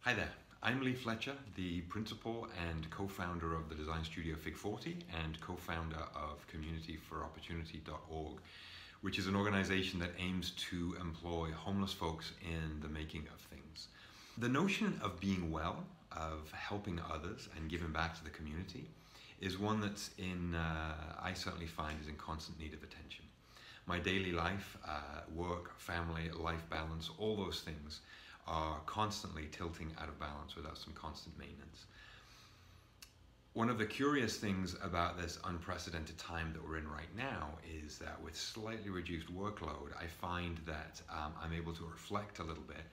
Hi there, I'm Lee Fletcher, the principal and co-founder of the design studio Fig40 and co-founder of communityforopportunity.org, which is an organization that aims to employ homeless folks in the making of things. The notion of being well, of helping others and giving back to the community is one that's I certainly find is in constant need of attention. My daily life, work, family, life balance, all those things are constantly tilting out of balance without some constant maintenance. One of the curious things about this unprecedented time that we're in right now is that with slightly reduced workload, I find that I'm able to reflect a little bit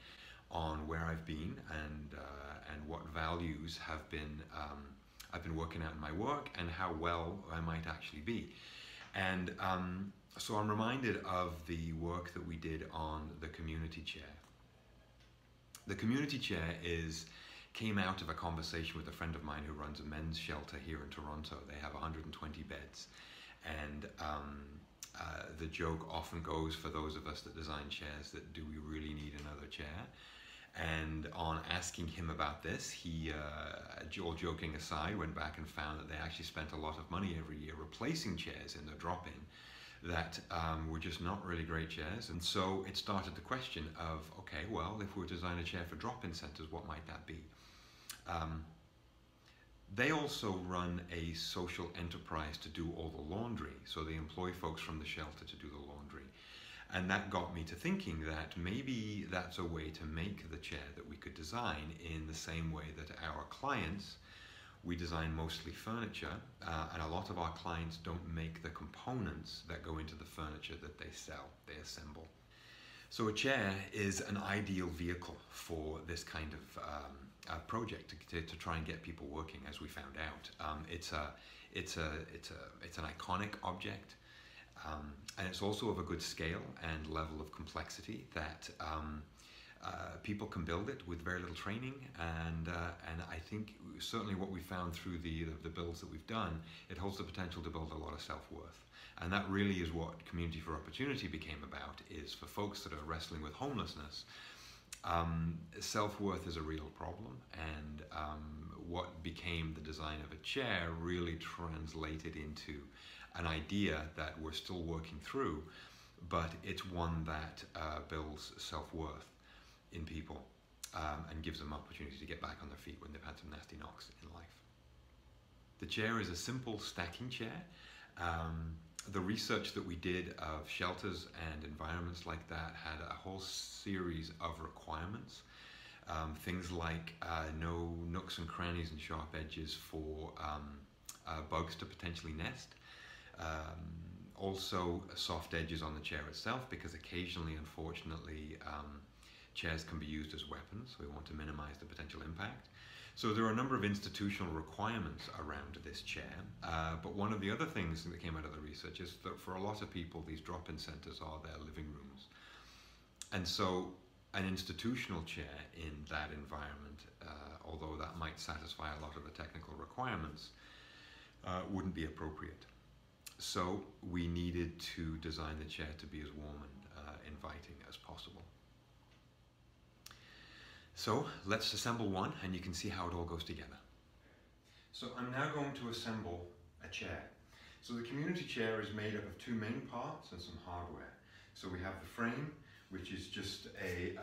on where I've been and what values have been I've been working out in my work and how well I might actually be. And so I'm reminded of the work that we did on the community chair. The community chair came out of a conversation with a friend of mine who runs a men's shelter here in Toronto. They have 120 beds, and the joke often goes for those of us that design chairs that do we really need another chair? And on asking him about this, he, all joking aside, went back and found that they actually spent a lot of money every year replacing chairs in the drop-in that were just not really great chairs. And so it started the question of, okay, well, if we were to design a chair for drop-in centers, what might that be? They also run a social enterprise to do all the laundry. So they employ folks from the shelter to do the laundry. And that got me to thinking that maybe that's a way to make the chair that we could design in the same way that our clients, we design mostly furniture, and a lot of our clients don't make the components that go into the furniture that they sell, they assemble. So a chair is an ideal vehicle for this kind of project to try and get people working, as we found out. It's an iconic object, and it's also of a good scale and level of complexity that people can build it with very little training, and I think certainly what we found through the builds that we've done, it holds the potential to build a lot of self-worth. And that really is what Community for Opportunity became about, is for folks that are wrestling with homelessness. Self-worth is a real problem, and what became the design of a chair really translated into an idea that we're still working through, but it's one that builds self-worth in people and gives them opportunity to get back on their feet when they've had some nasty knocks in life. The chair is a simple stacking chair. The research that we did of shelters and environments like that had a whole series of requirements. Things like no nooks and crannies and sharp edges for bugs to potentially nest. Also soft edges on the chair itself, because occasionally, unfortunately, chairs can be used as weapons. We want to minimize the potential impact. So there are a number of institutional requirements around this chair, but one of the other things that came out of the research is that for a lot of people, these drop-in centers are their living rooms. And so an institutional chair in that environment, although that might satisfy a lot of the technical requirements, wouldn't be appropriate. So we needed to design the chair to be as warm and inviting as possible. So let's assemble one, and you can see how it all goes together. So I'm now going to assemble a chair. So the community chair is made up of two main parts and some hardware. So we have the frame, which is just a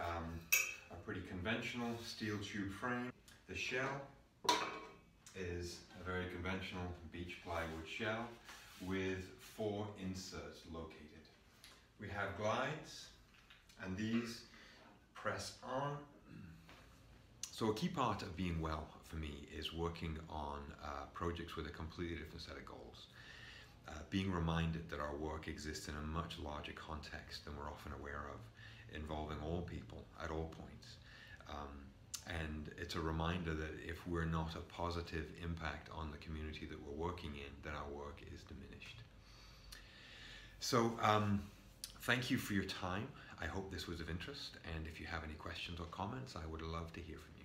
pretty conventional steel tube frame. The shell is a very conventional beech plywood shell with 4 inserts located. We have glides, and these press on. So a key part of being well for me is working on projects with a completely different set of goals. Being reminded that our work exists in a much larger context than we're often aware of, involving all people at all points. And it's a reminder that if we're not a positive impact on the community that we're working in, then our work is diminished. So thank you for your time. I hope this was of interest, and if you have any questions or comments, I would love to hear from you.